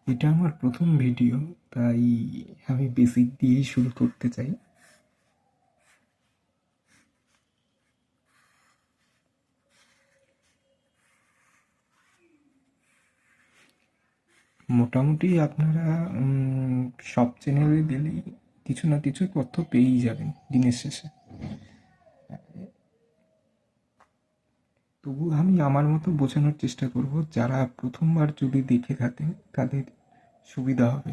এটা আমার প্রথম ভিডিও, তাই আমি বেসিক দিয়েই শুরু করতে চাই। মোটামুটি আপনারা সব চ্যানেলে দিলেই কিছু না কিছু তথ্য পেয়েই যাবেন দিনের শেষে। তবু আমি আমার মতো বোঝানোর চেষ্টা করব, যারা প্রথমবার যদি দেখে থাকেন তাদের সুবিধা হবে।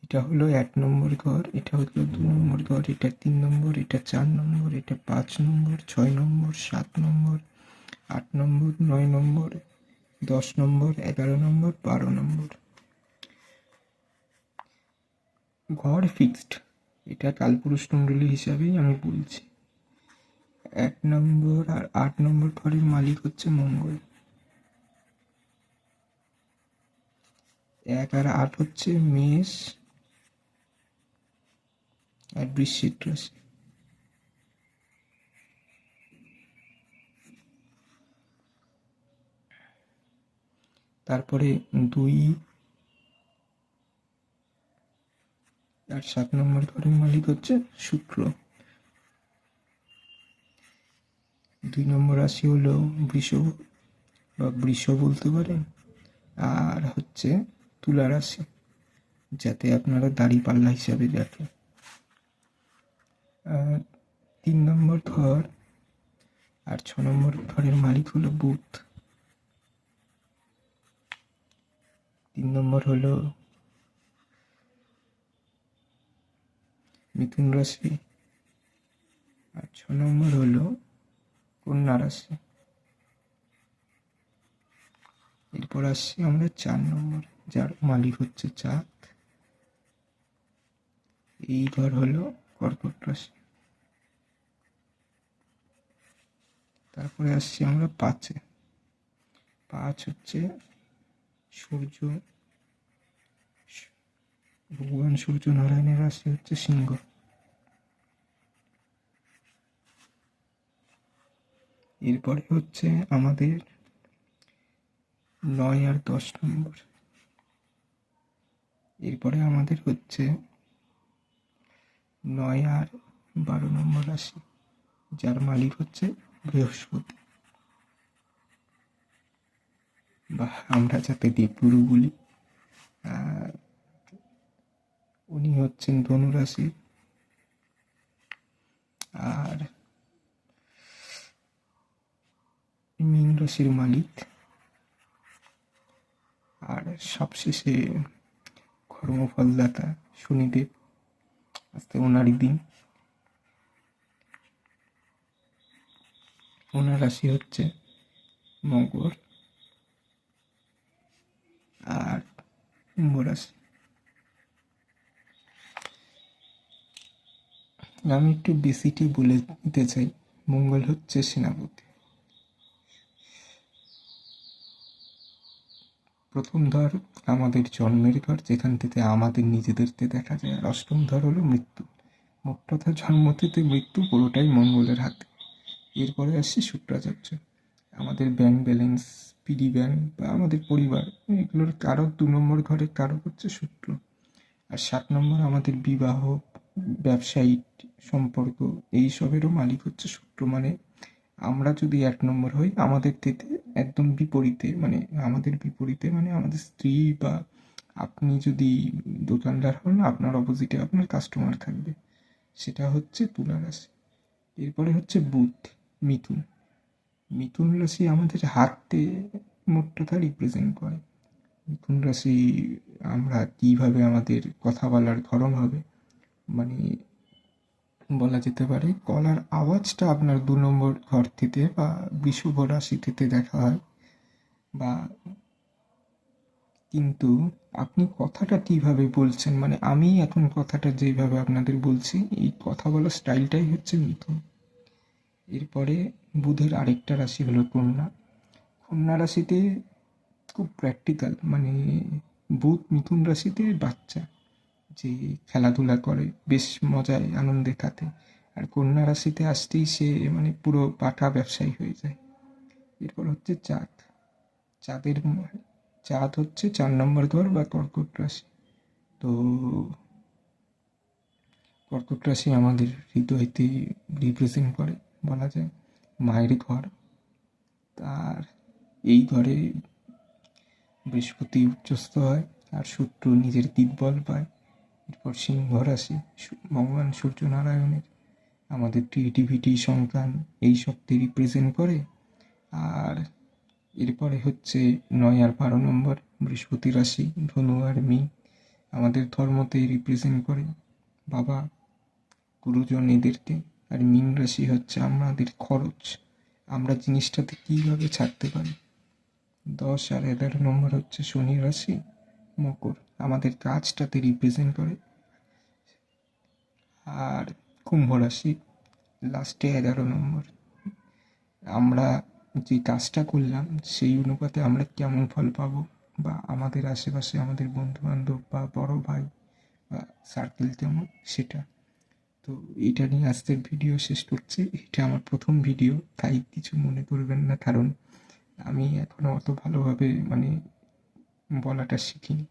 এটা হলো 1 নম্বর ঘর, এটা হলো 2 নম্বর ঘর, এটা 3 নম্বর, এটা 4 নম্বর, এটা 5 নম্বর, 6 নম্বর, 7 নম্বর, 8 নম্বর, 9 নম্বর, 10 নম্বর, 11 নম্বর, 12 নম্বর। ঘর ফিক্সড, এটা কালপুরুষ কুণ্ডলী হিসাবেই আমি বলছি। 1 নম্বর আর 8 নম্বর ঘরের মালিক হচ্ছে মঙ্গল। 1 আর 8 হচ্ছে মেষ আর বৃশ্চিক রাশি। তারপরে 2 আর 7 নম্বর ঘরের মালিক হচ্ছে শুক্র। 2 নম্বর রাশি হলো বৃষ বা বৃষ বলতে পারেন, আর হচ্ছে তুলা রাশি, যাতে আপনারা দাড়িপাল্লা হিসাবে দেখে। 3 নম্বর ঘর আর 6 নম্বর ঘরের মালিক হলো বুধ। 3 নম্বর হলো মিথুন রাশি আর 6 নম্বর হলো কন্যা রাশি। এরপর আসছি আমরা 4 নম্বর, যার মালিক হচ্ছে চাঁদ। এই ঘর হলো কর্কট রাশি। তারপরে আসছি আমরা 5-এ। 5 হচ্ছে সূর্য, ভগবান সূর্য নারায়ণের রাশি হচ্ছে সিংহ। এরপরে হচ্ছে আমাদের 9 আর 10 নম্বর। এরপরে আমাদের হচ্ছে 9 আর 12 নম্বর রাশি, যার মালিক হচ্ছে বৃহস্পতি, বা আমরা যাতে দেবগুরু বলি। উনি হচ্ছেন ধনু রাশি। আর মীন রাশির মালিক। আর সবশেষে কর্মফলদাতা শনিদেব, আজকে ওনারই দিন। ওনার রাশি হচ্ছে মকর আর কুম্ভ রাশি। আমি একটু বেসিটি বলে দিতে চাই। মঙ্গল হচ্ছে সেনাপতি। প্রথম ধর আমাদের জন্মের ঘর, যেখান থেকে আমাদের নিজেদেরকে দেখা যায়। আর 8ম ধর হলো মৃত্যু। মোট কথা জন্ম থেকে মৃত্যু পুরোটাই মঙ্গলের হাতে। এরপরে আসছে শুক্রাচার্য, আমাদের ব্যাংক ব্যালেন্স, পিডি ব্যাংক বা আমাদের পরিবার, এগুলোর কারো 2 নম্বর ঘরে কারো হচ্ছে শুক্র। আর 7 নম্বর আমাদের বিবাহ, ব্যবসায়িক সম্পর্ক, এইসবেরও মালিক হচ্ছে শুক্র। মানে আমরা যদি 1 নম্বর হই, আমাদের থেকে একদম বিপরীতে, মানে আমাদের স্ত্রী বা আপনি যদি দোকানদার হন, আপনার অপোজিটে আপনার কাস্টমার থাকবে, সেটা হচ্ছে তুলা রাশি। এরপরে হচ্ছে বুধ, মিথুন। মিথুন রাশি আমাদের হাতে মোট কথা রিপ্রেজেন্ট করে। মিথুন রাশি আমরা কীভাবে আমাদের কথা বলার ধরন হবে, মানে বলা যেতে পারে গলার আওয়াজটা আপনার 2 নম্বর ঘর থেকে বা বৃষভ রাশি থেকে দেখা হয়। বা কিন্তু আপনি কথাটা কীভাবে বলছেন, মানে আমি এখন কথাটা যেভাবে আপনাদের বলছি, এই কথা বলার স্টাইলটাই হচ্ছে মিথুন। এরপরে বুধের আরেকটা রাশি হলো কন্যা। কন্যা রাশিতে খুব প্র্যাকটিক্যাল, মানে বুধ মিথুন রাশিতে বাচ্চা যে খেলাধুলা করে বেশ মজায় আনন্দে কাটে। আর কন্যা রাশিতে আসতেই সে মানে পুরো পাঠা ব্যবসায়ী হয়ে যায়। এরপর হচ্ছে চাঁদ। চাঁদের চাঁদ হচ্ছে 4 নম্বর ঘর বা কর্কট রাশি। তো কর্কট রাশি আমাদের হৃদয়তে রিপ্রেজেন্ট করে বলা যায়, মায়ের ঘর। তার এই ঘরে বৃহস্পতি উচ্চস্থ হয় আর শুক্র নিজের দিকবল পায়। এরপর সিংহ রাশি, ভগবান সূর্যনারায়ণের আমাদের ক্রিয়েটিভিটি, সন্তান এইসবকে রিপ্রেজেন্ট করে। আর এরপরে হচ্ছে 9 আর 12 নম্বর বৃহস্পতি রাশি, ধনু আর মীন আমাদের ধর্মতে রিপ্রেজেন্ট করে বাবা, গুরুজন এদেরকে। আর মীন রাশি হচ্ছে আমাদের খরচ, আমরা জিনিসটাতে কীভাবে ছাড়তে পারি। 10 আর 11 নম্বর হচ্ছে শনি রাশি, মকর আমাদের কাজটাতে রিপ্রেজেন্ট করে। আর কুম্ভ রাশি লাস্টে 11 নম্বর, আমরা যে কাজটা করলাম সেই অনুপাতে আমরা কেমন ফল পাবো, বা আমাদের আশেপাশে আমাদের বন্ধুবান্ধব বা বড় ভাই বা সার্কেল কেমন সেটা। তো এটা নিয়ে আজকের ভিডিও শেষ করছি। এটা আমার প্রথম ভিডিও, তাই কিছু মনে করবেন না, কারণ আমি এখনও অত ভালোভাবে মানে বলাটা শিখিনি।